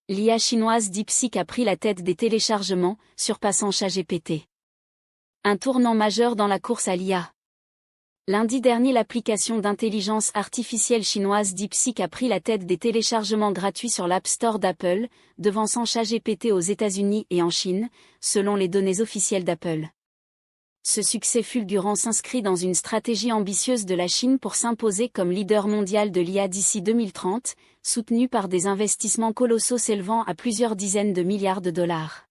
L'IA chinoise DeepSeek a pris la tête des téléchargements, surpassant ChatGPT. Un tournant majeur dans la course à l'IA. Lundi dernier, l'application d'intelligence artificielle chinoise DeepSeek a pris la tête des téléchargements gratuits sur l'App Store d'Apple, devançant ChatGPT aux États-Unis et en Chine, selon les données officielles d'Apple. Ce succès fulgurant s'inscrit dans une stratégie ambitieuse de la Chine pour s'imposer comme leader mondial de l'IA d'ici 2030, soutenu par des investissements colossaux s'élevant à plusieurs dizaines de milliards de dollars.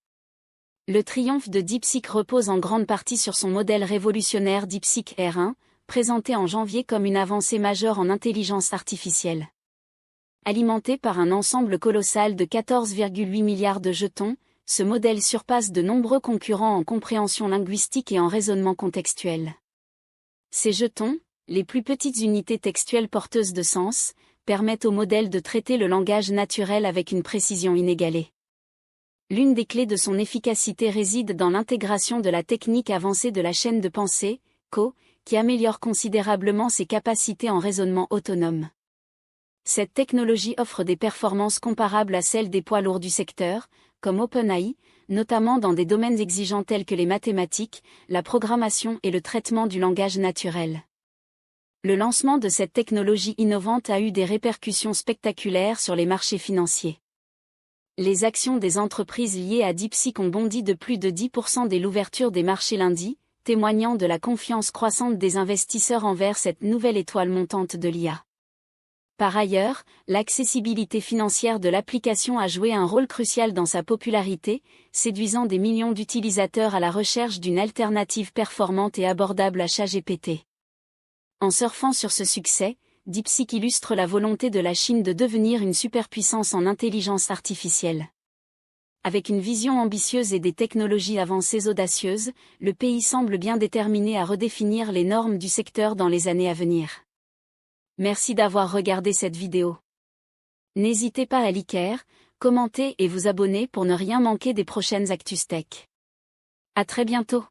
Le triomphe de DeepSeek repose en grande partie sur son modèle révolutionnaire DeepSeek R1, présenté en janvier comme une avancée majeure en intelligence artificielle. Alimenté par un ensemble colossal de 14,8 milliards de jetons, ce modèle surpasse de nombreux concurrents en compréhension linguistique et en raisonnement contextuel. Ces jetons, les plus petites unités textuelles porteuses de sens, permettent au modèle de traiter le langage naturel avec une précision inégalée. L'une des clés de son efficacité réside dans l'intégration de la technique avancée de la chaîne de pensée, CO, qui améliore considérablement ses capacités en raisonnement autonome. Cette technologie offre des performances comparables à celles des poids lourds du secteur, comme OpenAI, notamment dans des domaines exigeants tels que les mathématiques, la programmation et le traitement du langage naturel. Le lancement de cette technologie innovante a eu des répercussions spectaculaires sur les marchés financiers. Les actions des entreprises liées à DeepSeek ont bondi de plus de 10% dès l'ouverture des marchés lundi, témoignant de la confiance croissante des investisseurs envers cette nouvelle étoile montante de l'IA. Par ailleurs, l'accessibilité financière de l'application a joué un rôle crucial dans sa popularité, séduisant des millions d'utilisateurs à la recherche d'une alternative performante et abordable à ChatGPT. En surfant sur ce succès, DeepSeek illustre la volonté de la Chine de devenir une superpuissance en intelligence artificielle. Avec une vision ambitieuse et des technologies avancées audacieuses, le pays semble bien déterminé à redéfinir les normes du secteur dans les années à venir. Merci d'avoir regardé cette vidéo. N'hésitez pas à liker, commenter et vous abonner pour ne rien manquer des prochaines Actus Tech. À très bientôt.